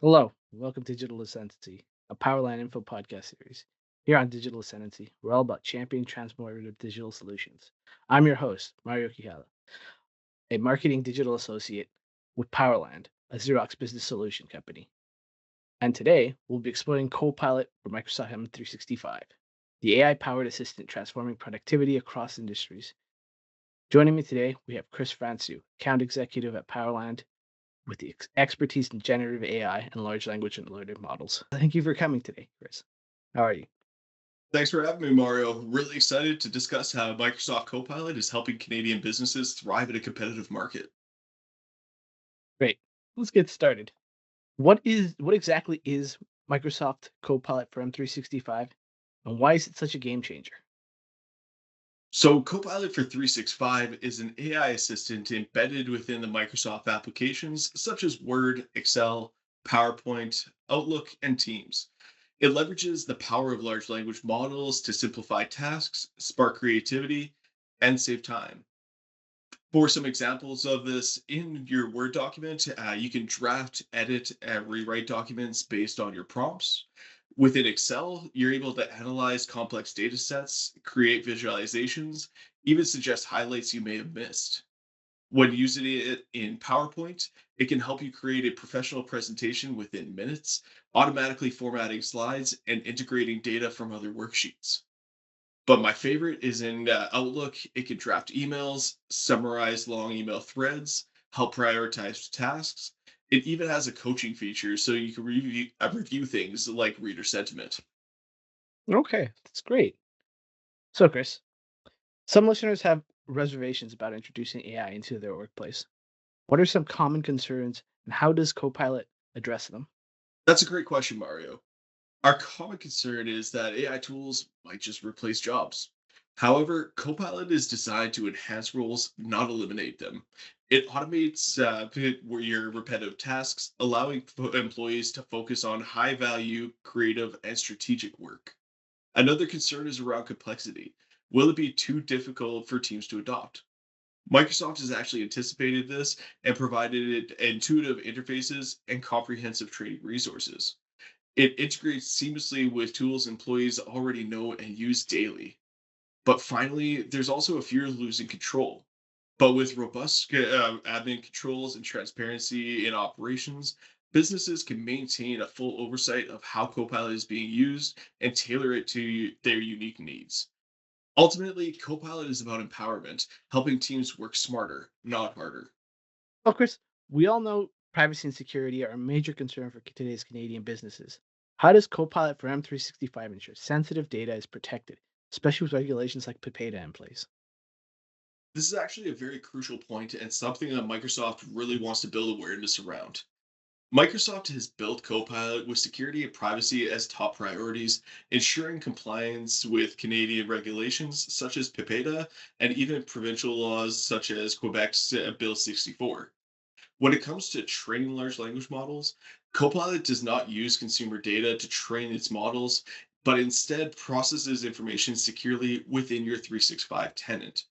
Hello, and welcome to Digital Ascendancy, a Powerland info podcast series. Here on Digital Ascendancy, we're all about championing transformative digital solutions. I'm your host, Mario Kihala, a marketing digital associate with Powerland, a Xerox business solution company. And today, we'll be exploring Copilot for Microsoft M365, the AI powered assistant transforming productivity across industries. Joining me today, we have Chris Fransoo, account executive at Powerland with the expertise in generative AI and large language and learning models. Thank you for coming today, Chris. How are you? Thanks for having me, Mario. Really excited to discuss how Microsoft Copilot is helping Canadian businesses thrive in a competitive market. Great. Let's get started. What exactly is Microsoft Copilot for M365 and why is it such a game changer? So, Copilot for 365 is an AI assistant embedded within the Microsoft applications such as Word, Excel, PowerPoint, Outlook, and Teams. It leverages the power of large language models to simplify tasks, spark creativity, and save time. For some examples of this in your Word document, you can draft, edit, and rewrite documents based on your prompts. Within Excel, you're able to analyze complex data sets, create visualizations, even suggest highlights you may have missed. When using it in PowerPoint, it can help you create a professional presentation within minutes, automatically formatting slides and integrating data from other worksheets. But my favorite is in Outlook. It can draft emails, summarize long email threads, help prioritize tasks. It even has a coaching feature so you can review things like reader sentiment. Okay, that's great. So, Chris, some listeners have reservations about introducing AI into their workplace. What are some common concerns and how does Copilot address them? That's a great question, Mario. Our common concern is that AI tools might just replace jobs. However, Copilot is designed to enhance roles, not eliminate them. It automates your repetitive tasks, allowing employees to focus on high value, creative, and strategic work. Another concern is around complexity. Will it be too difficult for teams to adopt? Microsoft has actually anticipated this and provided it intuitive interfaces and comprehensive training resources. It integrates seamlessly with tools employees already know and use daily. But finally, there's also a fear of losing control. But with robust admin controls and transparency in operations, businesses can maintain a full oversight of how Copilot is being used and tailor it to their unique needs. Ultimately, Copilot is about empowerment, helping teams work smarter, not harder. Well, Chris, we all know privacy and security are a major concern for today's Canadian businesses. How does Copilot for M365 ensure sensitive data is protected, especially with regulations like PIPEDA in place? This is actually a very crucial point and something that Microsoft really wants to build awareness around. Microsoft has built Copilot with security and privacy as top priorities, ensuring compliance with Canadian regulations such as PIPEDA and even provincial laws such as Quebec's Bill 64. When it comes to training large language models, Copilot does not use consumer data to train its models, but instead processes information securely within your 365 tenant.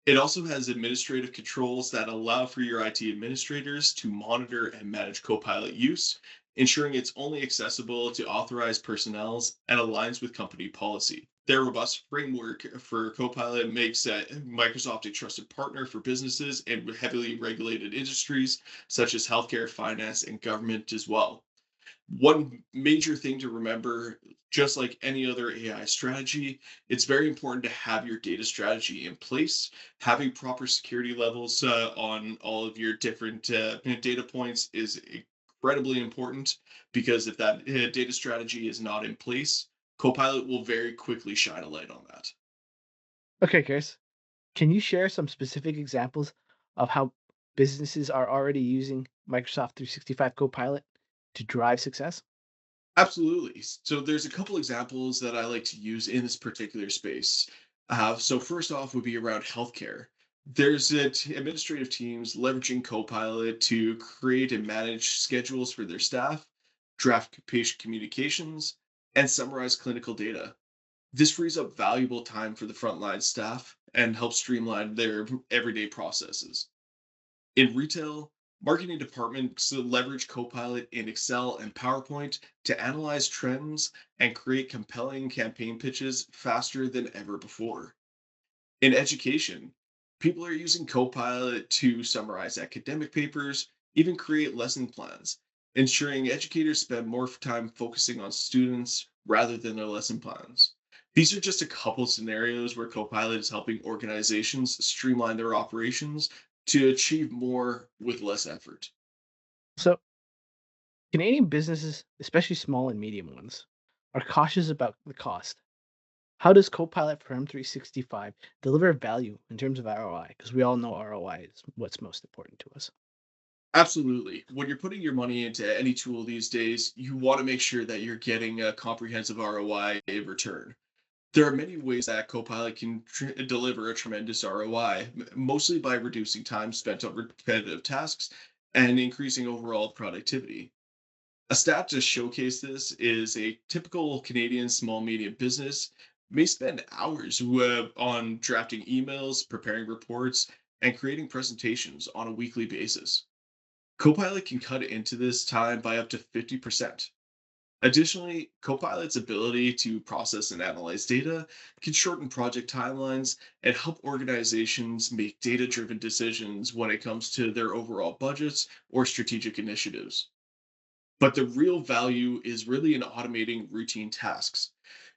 It also has administrative controls that allow for your IT administrators to monitor and manage Copilot use, ensuring it's only accessible to authorized personnel and aligns with company policy. Their robust framework for Copilot makes Microsoft a trusted partner for businesses in heavily regulated industries such as healthcare, finance, and government as well. One major thing to remember, just like any other AI strategy, it's very important to have your data strategy in place. Having proper security levels on all of your different data points is incredibly important because if that data strategy is not in place, Copilot will very quickly shine a light on that. Okay, Chris, can you share some specific examples of how businesses are already using Microsoft 365 Copilot to drive success? Absolutely. So there's a couple examples that I like to use in this particular space. So first off would be around healthcare. There's administrative teams leveraging Copilot to create and manage schedules for their staff, draft patient communications, and summarize clinical data. This frees up valuable time for the frontline staff and helps streamline their everyday processes. In retail, Marketing departments leverage Copilot in Excel and PowerPoint to analyze trends and create compelling campaign pitches faster than ever before. In education, people are using Copilot to summarize academic papers, even create lesson plans, ensuring educators spend more time focusing on students rather than their lesson plans. These are just a couple scenarios where Copilot is helping organizations streamline their operations to achieve more with less effort. So, Canadian businesses, especially small and medium ones, are cautious about the cost. How does Copilot for M365 deliver value in terms of ROI? Because we all know ROI is what's most important to us. Absolutely. When you're putting your money into any tool these days, you want to make sure that you're getting a comprehensive ROI in return. There are many ways that Copilot can deliver a tremendous ROI, mostly by reducing time spent on repetitive tasks and increasing overall productivity. A stat to showcase this is a typical Canadian small medium business may spend hours on drafting emails, preparing reports, and creating presentations on a weekly basis. Copilot can cut into this time by up to 50%. Additionally, Copilot's ability to process and analyze data can shorten project timelines and help organizations make data driven decisions when it comes to their overall budgets or strategic initiatives. But the real value is really in automating routine tasks.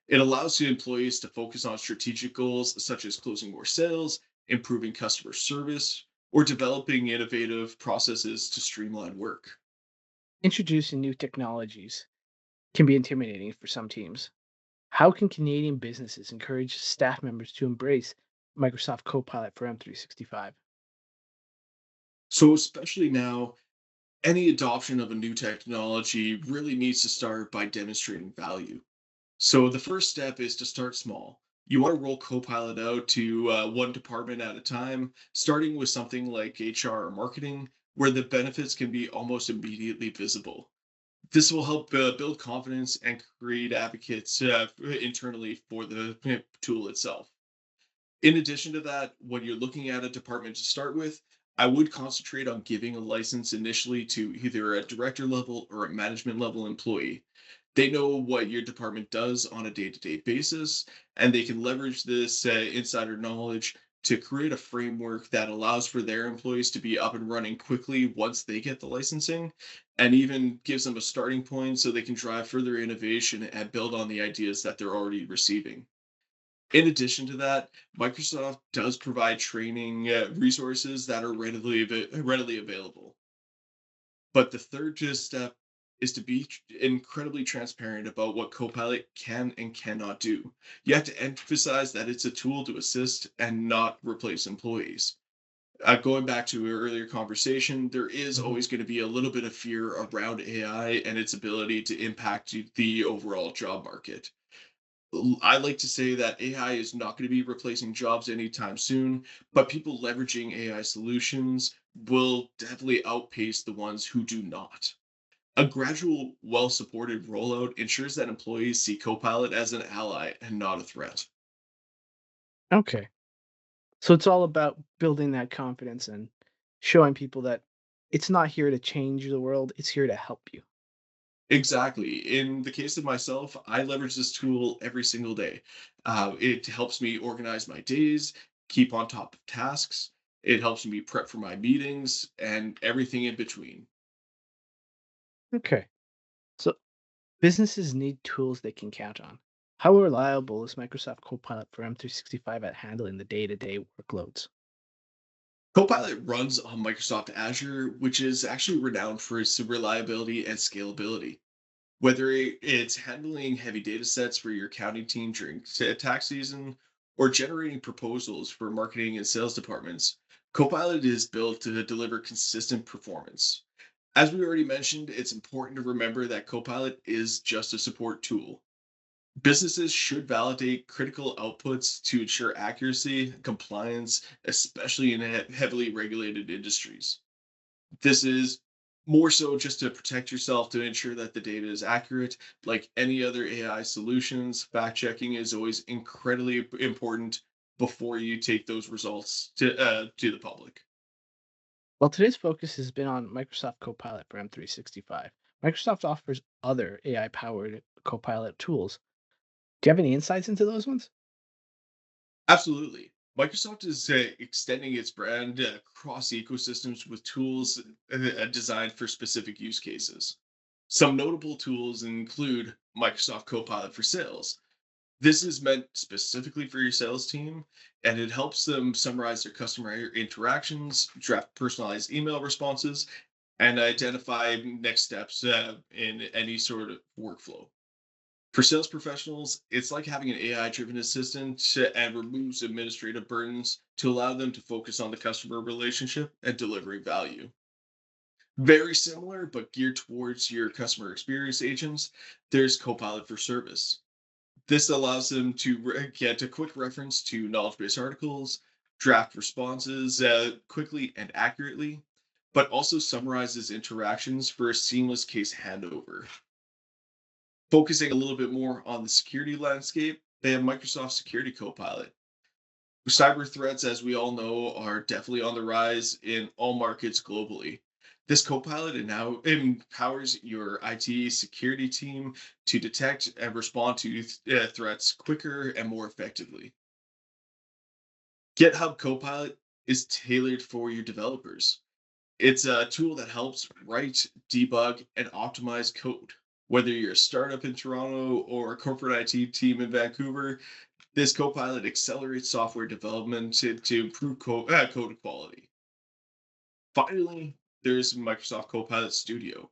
It allows the employees to focus on strategic goals such as closing more sales, improving customer service, or developing innovative processes to streamline work. Introducing new technologies can be intimidating for some teams. How can Canadian businesses encourage staff members to embrace Microsoft Copilot for M365? So, especially now, any adoption of a new technology really needs to start by demonstrating value. So the first step is to start small. You want to roll Copilot out to one department at a time, starting with something like HR or marketing, where the benefits can be almost immediately visible. This will help build confidence and create advocates internally for the tool itself. In addition to that, when you're looking at a department to start with, I would concentrate on giving a license initially to either a director level or a management level employee. They know what your department does on a day to day basis, and they can leverage this insider knowledge to create a framework that allows for their employees to be up and running quickly once they get the licensing, and even gives them a starting point so they can drive further innovation and build on the ideas that they're already receiving. In addition to that, Microsoft does provide training resources that are readily available. But the third just step is to be incredibly transparent about what Copilot can and cannot do. You have to emphasize that it's a tool to assist and not replace employees. Going back to our earlier conversation, there is Mhm. always going to be a little bit of fear around AI and its ability to impact the overall job market. I like to say that AI is not going to be replacing jobs anytime soon, but people leveraging AI solutions will definitely outpace the ones who do not. A gradual, well supported rollout ensures that employees see Copilot as an ally and not a threat. Okay. So it's all about building that confidence and showing people that it's not here to change the world, it's here to help you. Exactly. In the case of myself, I leverage this tool every single day. It helps me organize my days, keep on top of tasks. It helps me prep for my meetings and everything in between. Okay. So businesses need tools they can count on. How reliable is Microsoft Copilot for M365 at handling the day-to-day workloads? Copilot runs on Microsoft Azure, which is actually renowned for its reliability and scalability. Whether it's handling heavy data sets for your accounting team during tax season or generating proposals for marketing and sales departments, Copilot is built to deliver consistent performance. As we already mentioned, it's important to remember that Copilot is just a support tool. Businesses should validate critical outputs to ensure accuracy, compliance, especially in heavily regulated industries. This is more so just to protect yourself to ensure that the data is accurate. Like any other AI solutions, fact checking is always incredibly important before you take those results to the public. Well, today's focus has been on Microsoft Copilot for M365. Microsoft offers other AI powered Copilot tools. Do you have any insights into those ones? Absolutely. Microsoft is extending its brand across ecosystems with tools designed for specific use cases. Some notable tools include Microsoft Copilot for Sales. This is meant specifically for your sales team, and it helps them summarize their customer interactions, draft personalized email responses, and identify next steps in any sort of workflow. For sales professionals, it's like having an AI driven assistant and removes administrative burdens to allow them to focus on the customer relationship and delivering value. Very similar, but geared towards your customer experience agents, there's Copilot for Service. This allows them to get a quick reference to knowledge base articles, draft responses quickly and accurately, but also summarizes interactions for a seamless case handover. Focusing a little bit more on the security landscape, they have Microsoft Security Copilot. Cyber threats, as we all know, are definitely on the rise in all markets globally. This Copilot now empowers your IT security team to detect and respond to threats quicker and more effectively. GitHub Copilot is tailored for your developers. It's a tool that helps write, debug, and optimize code. Whether you're a startup in Toronto or a corporate IT team in Vancouver, this Copilot accelerates software development to improve code quality. Finally, there's Microsoft Copilot Studio.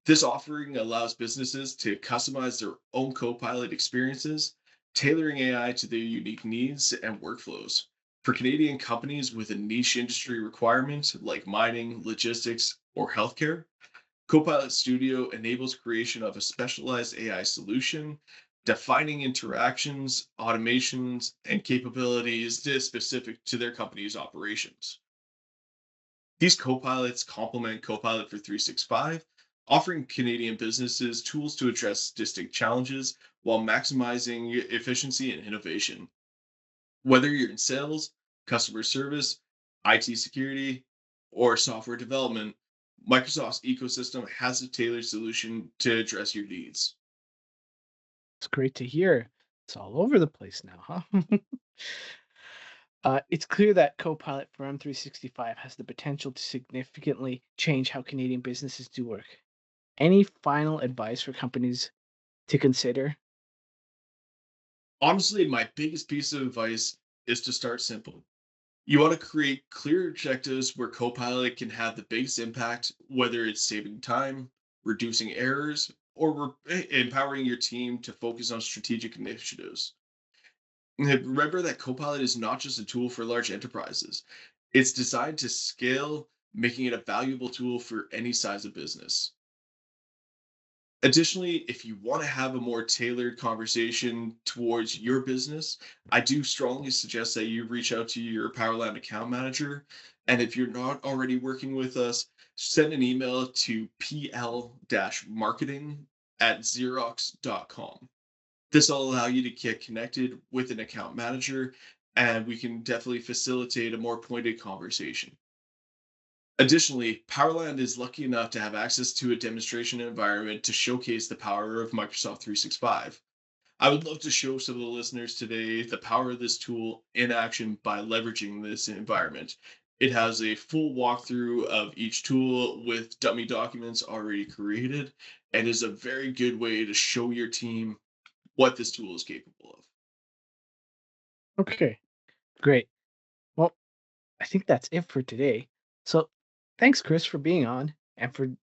This offering allows businesses to customize their own Copilot experiences, tailoring AI to their unique needs and workflows. For Canadian companies with a niche industry requirement like mining, logistics, or healthcare, Copilot Studio enables creation of a specialized AI solution, defining interactions, automations, and capabilities that is specific to their company's operations. These copilots complement Copilot for 365, offering Canadian businesses tools to address distinct challenges while maximizing efficiency and innovation. Whether you're in sales, customer service, IT security, or software development, Microsoft's ecosystem has a tailored solution to address your needs. It's great to hear. It's all over the place now, huh? It's clear that Copilot for M365 has the potential to significantly change how Canadian businesses do work. Any final advice for companies to consider? Honestly, my biggest piece of advice is to start simple. You want to create clear objectives where Copilot can have the biggest impact, whether it's saving time, reducing errors, or empowering your team to focus on strategic initiatives. And remember that Copilot is not just a tool for large enterprises, it's designed to scale, making it a valuable tool for any size of business. Additionally, if you want to have a more tailored conversation towards your business, I do strongly suggest that you reach out to your Powerland account manager. And if you're not already working with us, send an email to pl-marketing@xerox.com. This will allow you to get connected with an account manager, and we can definitely facilitate a more pointed conversation. Additionally, Powerland is lucky enough to have access to a demonstration environment to showcase the power of Microsoft 365. I would love to show some of the listeners today the power of this tool in action by leveraging this environment. It has a full walkthrough of each tool with dummy documents already created and is a very good way to show your team what this tool is capable of. Okay, great. Well, I think that's it for today. So, thanks, Chris, for being on and for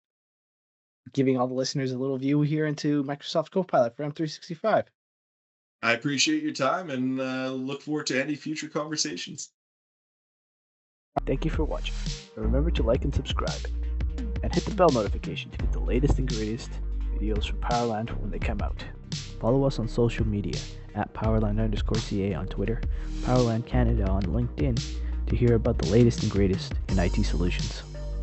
giving all the listeners a little view here into Microsoft Copilot for M365. I appreciate your time and look forward to any future conversations. Thank you for watching. And remember to like and subscribe, and hit the bell notification to get the latest and greatest videos from Powerland when they come out. Follow us on social media at Powerland_CA on Twitter, Powerland Canada on LinkedIn to hear about the latest and greatest in IT solutions.